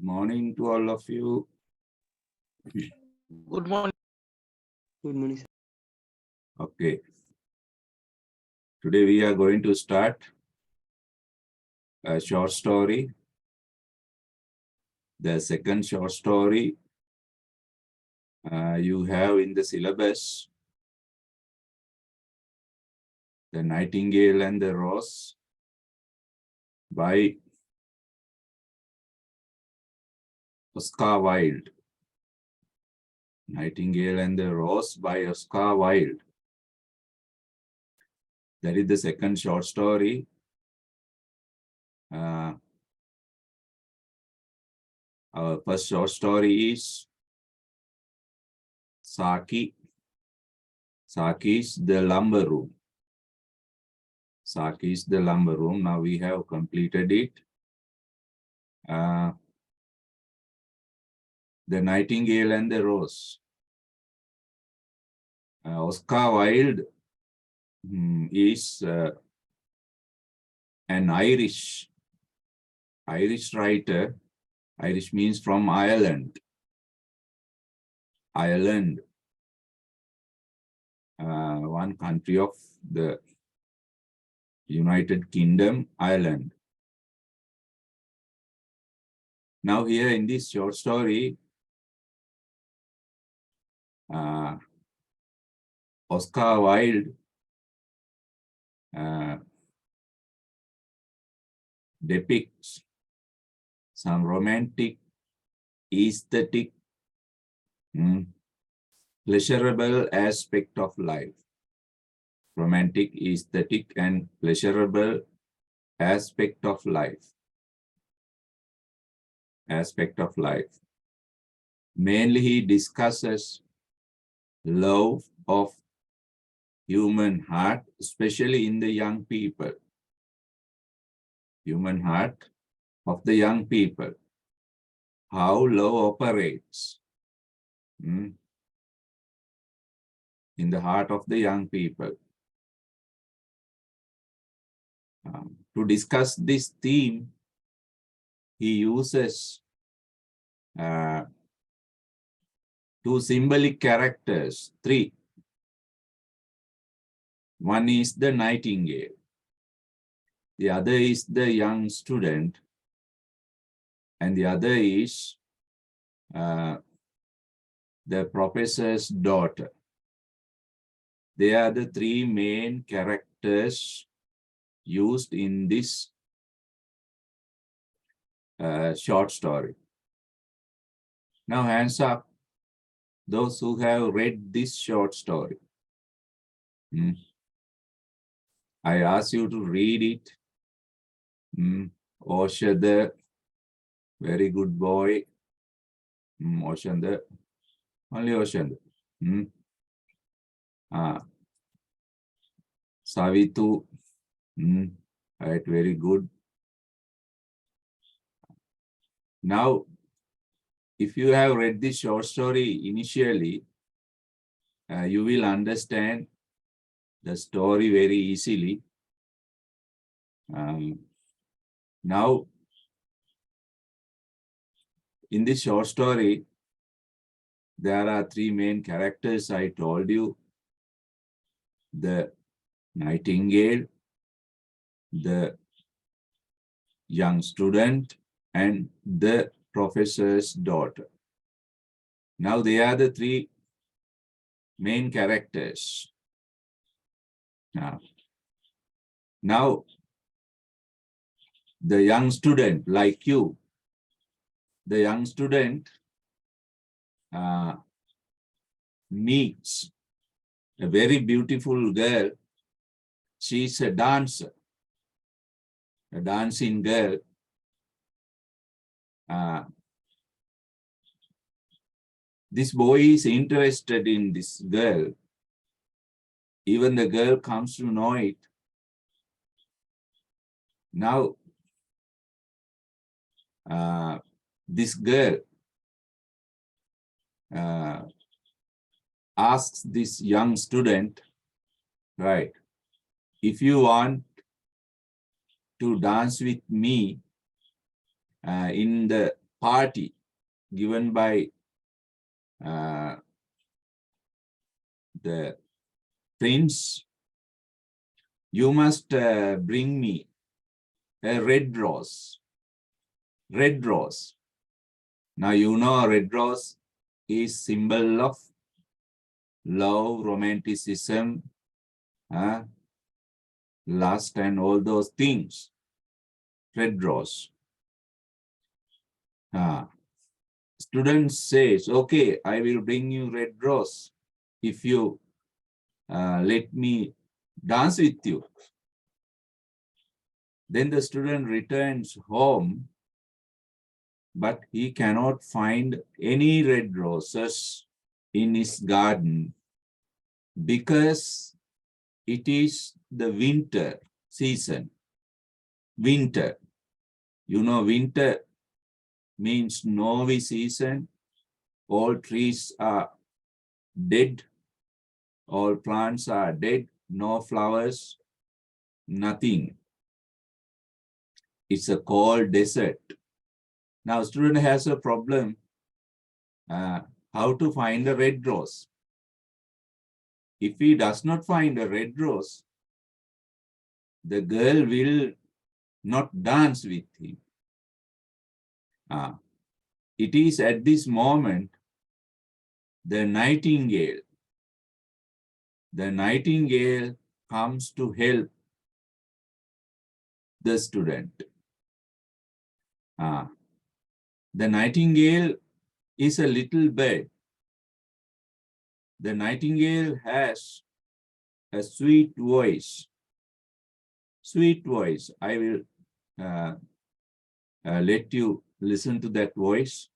morning to all of you. Good morning. Good morning, sir. Okay. Today we are going to start a short story. The second short story you have in the syllabus, The Nightingale and the Rose by Oscar Wilde. Nightingale and the Rose by Oscar Wilde. That is the second short story. Our first short story is Saki. Saki is the lumber room. Saki is the lumber room. Now we have completed it. The Nightingale and the Rose. Oscar Wilde is an Irish writer. Irish means from Ireland. Ireland, one country of the United Kingdom, Ireland. Now here in this short story, Oscar Wilde depicts some romantic, aesthetic, pleasurable aspect of life. Romantic, aesthetic, and pleasurable aspect of life. Mainly he discusses love of human heart, especially in the young people. Human heart of the young people. How love operates in the heart of the young people. To discuss this theme, he uses two symbolic characters, three. One is the nightingale. The other is the young student. And the other is the professor's daughter. They are the three main characters used in this short story. Now hands up those who have read this short story. I ask you to read it. Oshada, very good boy. Oshanda, only Oshanda. Savitu, right, very good. Now, if you have read this short story initially, you will understand the story very easily. Now, in this short story, there are three main characters I told you. The nightingale, the young student, and the professor's daughter. Now they are the three main characters. Now the young student, like you, the young student meets a very beautiful girl. She's a dancer, a dancing girl. This boy is interested in this girl. Even the girl comes to know it. Now, this girl asks this young student, right, if you want to dance with me in the party given by the prince, you must bring me a red rose. Red rose. Now you know red rose is symbol of love, romanticism, lust, and all those things. Red rose. Student says, okay, I will bring you red rose if you let me dance with you. Then the student returns home, but he cannot find any red roses in his garden because it is the winter season. Winter. You know, winter means snowy season. All trees are dead. All plants are dead. No flowers. Nothing. It's a cold desert. Now, student has a problem. How to find a red rose? If he does not find a red rose, the girl will not dance with him. It is at this moment the nightingale comes to help the student. The nightingale is a little bird. The nightingale has a sweet voice. Sweet voice. I will let you listen to that voice.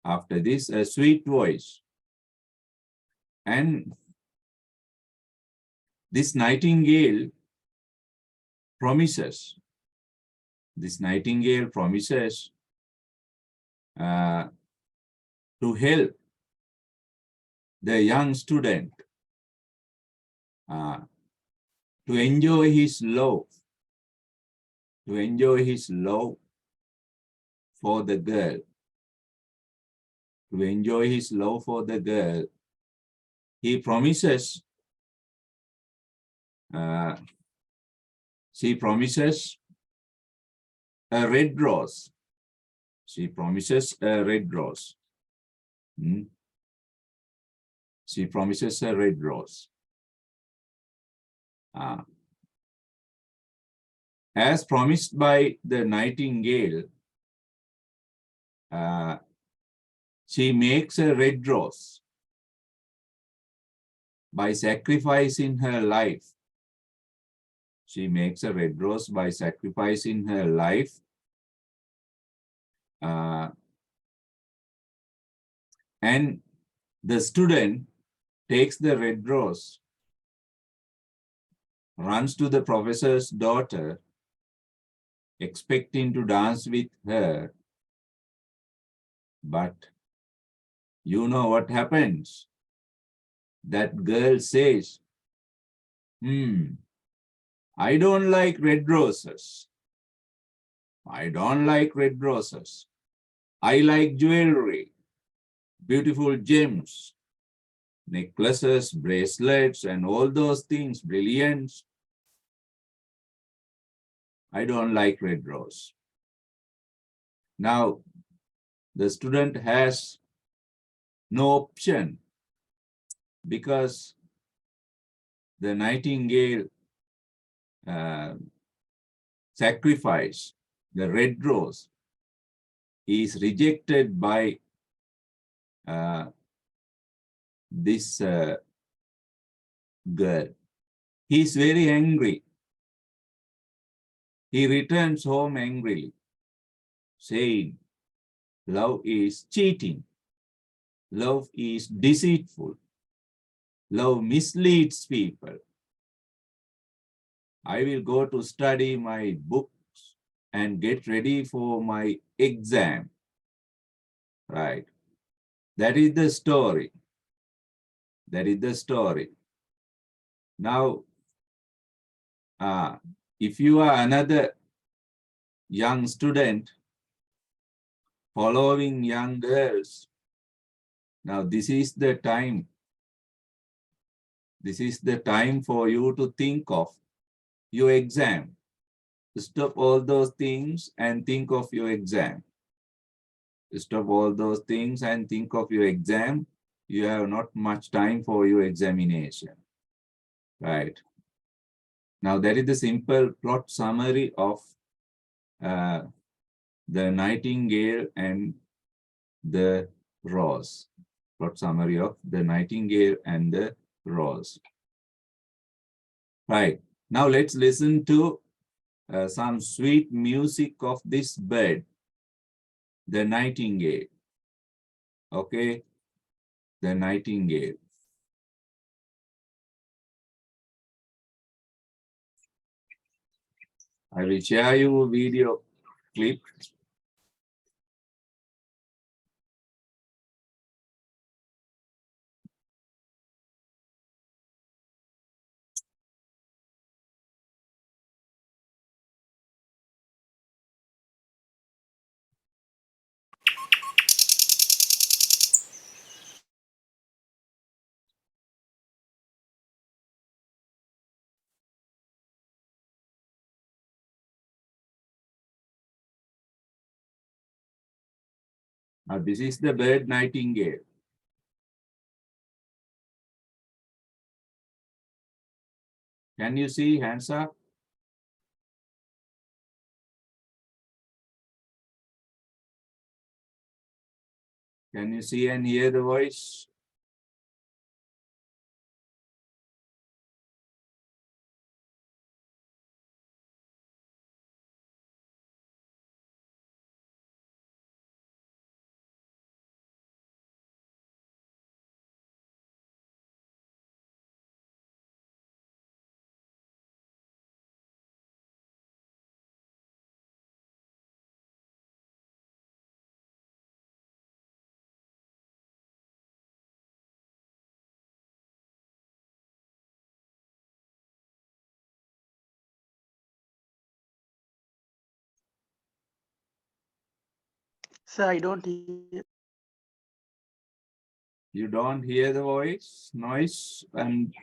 After this, a sweet voice. And this nightingale promises to help the young student to enjoy his love, for the girl. To enjoy his love for the girl, he promises, she promises a red rose. She promises a red rose. She promises a red rose. As promised by the nightingale, she makes a red rose by sacrificing her life. She makes a red rose by sacrificing her life. And the student takes the red rose, runs to the professor's daughter, expecting to dance with her. But you know what happens? That girl says, I don't like red roses. I don't like red roses. I like jewelry, beautiful gems, necklaces, bracelets, and all those things, brilliants. I don't like red rose. Now, the student has no option because the nightingale sacrifice, the red rose, is rejected by this girl. He is very angry. He returns home angrily, saying, love is cheating. Love is deceitful. Love misleads people. I will go to study my books and get ready for my exam. Right. That is the story. That is the story. Now, if you are another young student following young girls. Now, this is the time. This is the time for you to think of your exam. Stop all those things and think of your exam. Stop all those things and think of your exam. You have not much time for your examination. Right. Now, that is the simple plot summary of the nightingale and the rose. Plot summary of the nightingale and the rose. Right. Now, let's listen to some sweet music of this bird, the nightingale. Okay, the nightingale. I will share you a video clip. Now, this is the bird nightingale. Can you see? Hands up. Can you see and hear the voice? Sir, I don't hear. You don't hear the voice, noise, and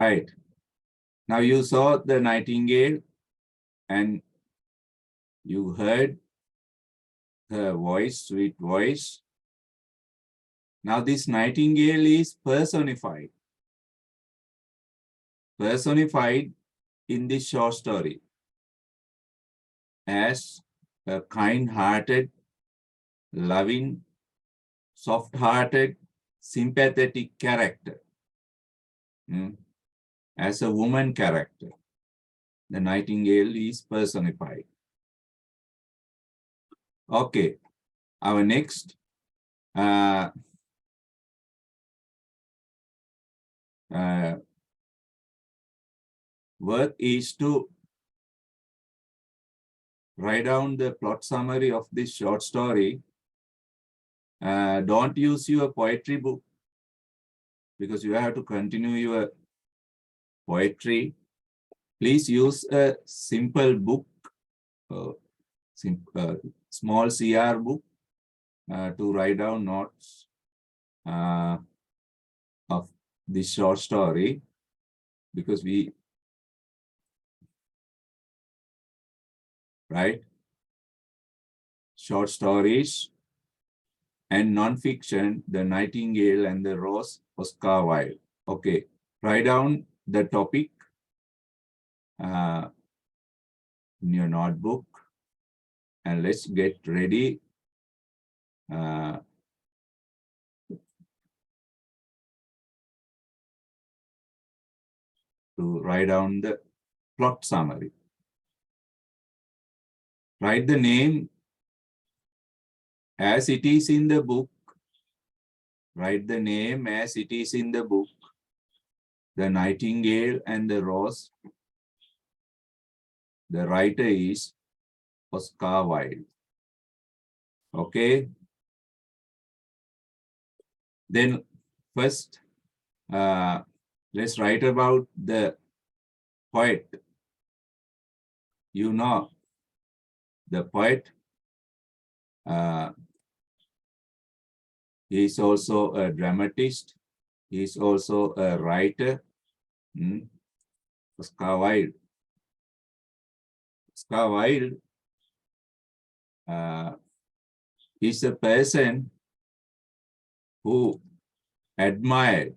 right. Now you saw the nightingale and you heard her voice, sweet voice. Now this nightingale is personified in this short story as a kind-hearted, loving, soft-hearted, sympathetic character. As a woman character, the nightingale is personified. Okay, our next work is to write down the plot summary of this short story. Don't use your poetry book because you have to continue your poetry. Please use a simple book, small CR book to write down notes of this short story, because we write short stories and non-fiction, The Nightingale and the Rose, Oscar Wilde. Okay, write down the topic in your notebook, and let's get ready to write down the plot summary. Write the name as it is in the book. Write the name as it is in the book. The Nightingale and the Rose. The writer is Oscar Wilde. Okay. Then first, let's write about the poet. You know, the poet, he is also a dramatist. He is also a writer. Oscar Wilde. Oscar Wilde is a person who admired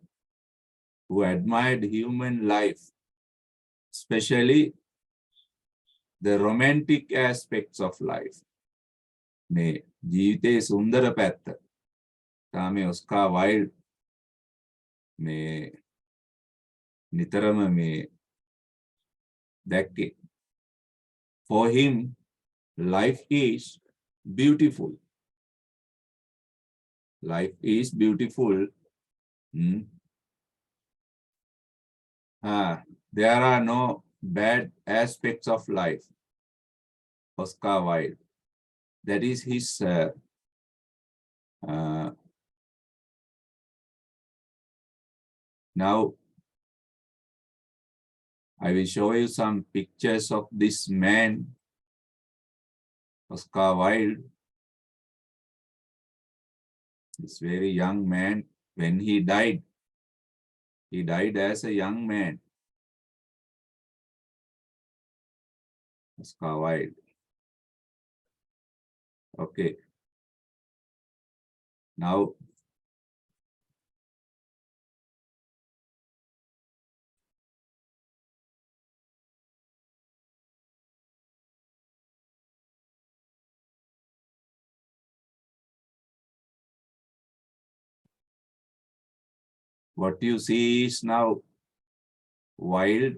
human life, especially the romantic aspects of life. මේ ජීවිතයේ සුන්දර පැත්ත තමයි ඔස්කා wild මේ නිතරම මේ දැක්කේ. For him, life is beautiful. Life is beautiful. There are no bad aspects of life. Oscar Wilde. That is his now I will show you some pictures of this man, Oscar Wilde. This very young man. When he died as a young man. Oscar Wilde. Okay. Now, what you see is now Wilde,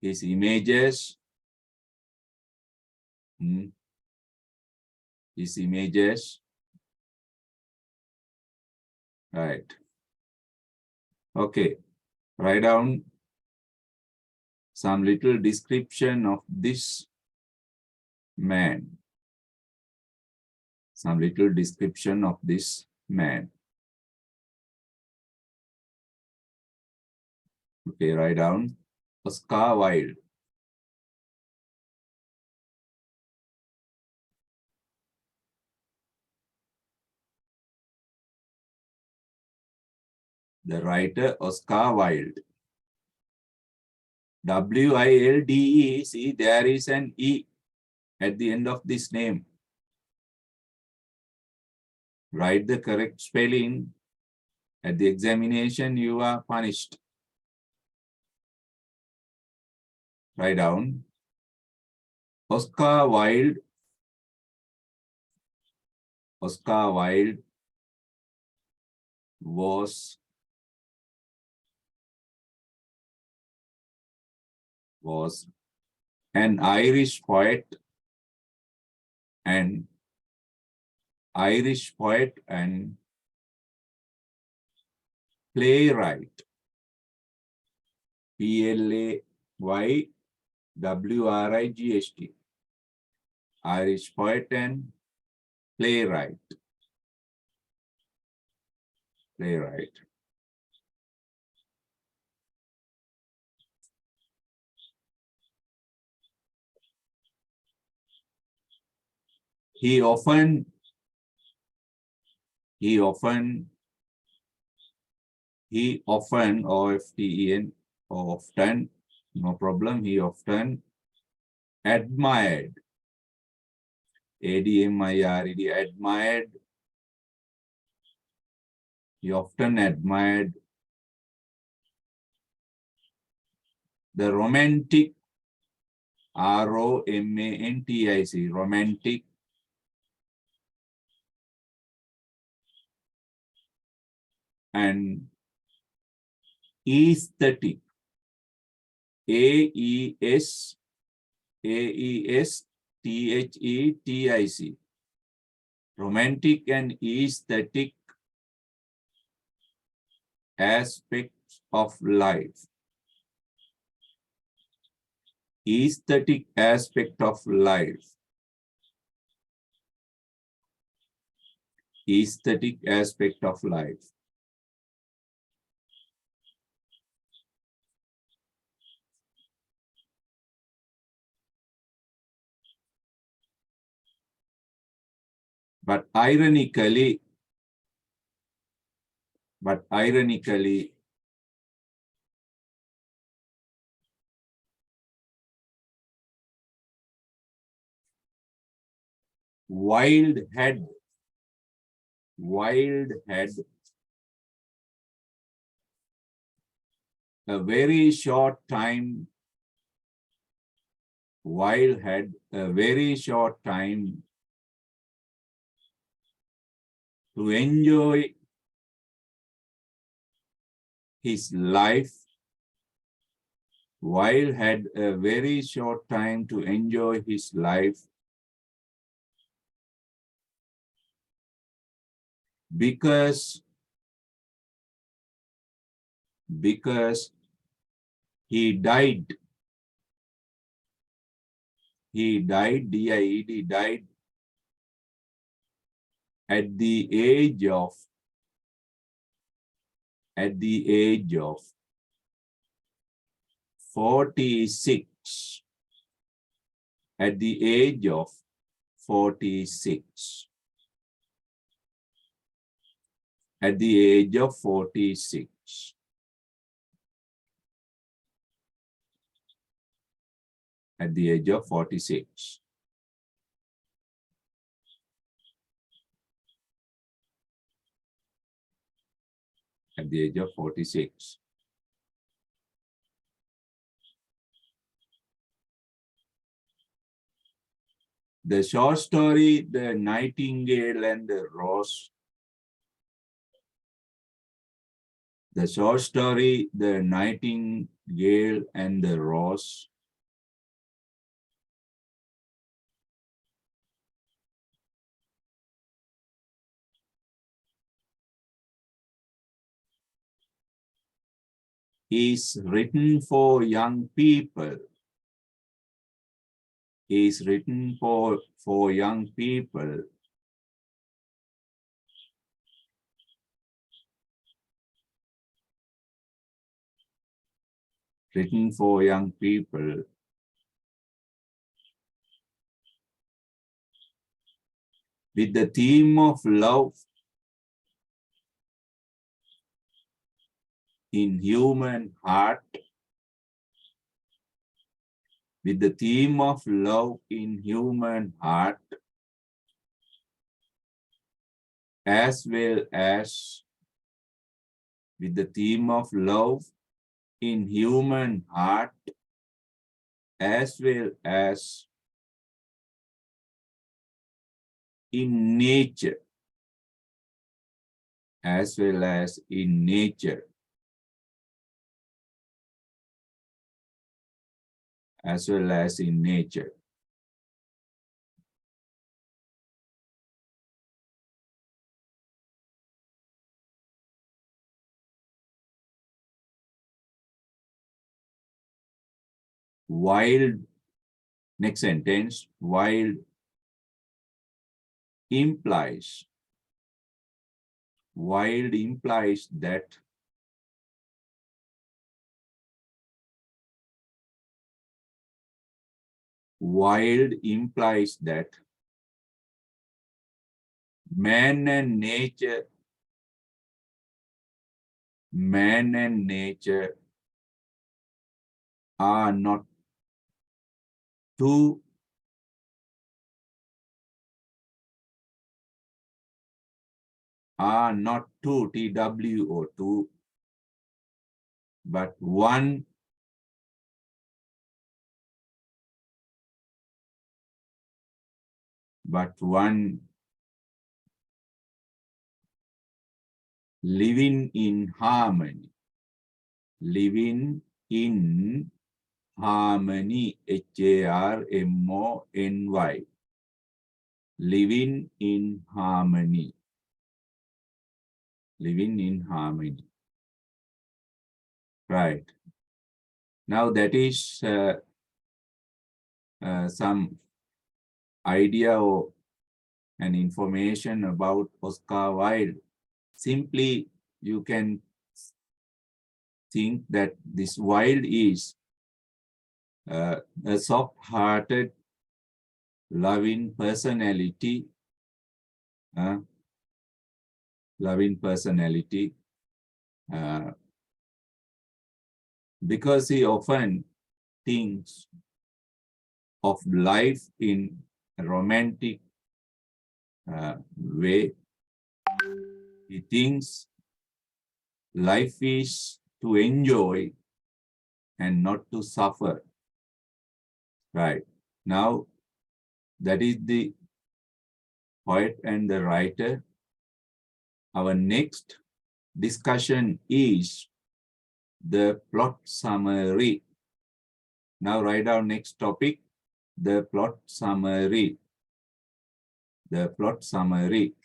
his images, right? Okay, write down some little description of this man. Some little description of this man. Okay, write down Oscar Wilde. The writer Oscar Wilde. W-I-L-D-E. See, there is an E at the end of this name. Write the correct spelling. At the examination, you are punished. Write down Oscar Wilde. Oscar Wilde was an Irish poet and playwright. Playwright. Irish poet and playwright. Playwright. He often, often, often, no problem. He often admired, admired, admired. He often admired the romantic, romantic, romantic and aesthetic, aesthetic, romantic and aesthetic aspects of life. Aesthetic aspect of life. Aesthetic aspect of life. But ironically, Wilde had a very short time. Wilde had a very short time to enjoy his life. Wilde had a very short time to enjoy his life because he died. He died, D-I-E-D, died at the age of 46. At the age of 46. At the age of 46. At the age of 46. At the age of 46. The short story, The Nightingale and the Rose. The short story, The Nightingale and the Rose. Is written for young people. Is written for young people. Written for young people. With the theme of love in human heart. With the theme of love in human heart, as well as with the theme of love in human heart, as well as in nature, as well as in nature, as well as in nature. Wild, next sentence, wild implies that man and nature are not two TWO2, but one living in harmony. Living in harmony, HARMONY. Living in harmony. Living in harmony. Right. Now that is some idea or an information about Oscar Wilde. Simply, you can think that this Wilde is a soft-hearted, loving personality, because he often thinks of life in a romantic way. He thinks life is to enjoy and not to suffer. Right. Now, that is the poet and the writer. Our next discussion is the plot summary. Now write down next topic, the plot summary. The plot summary.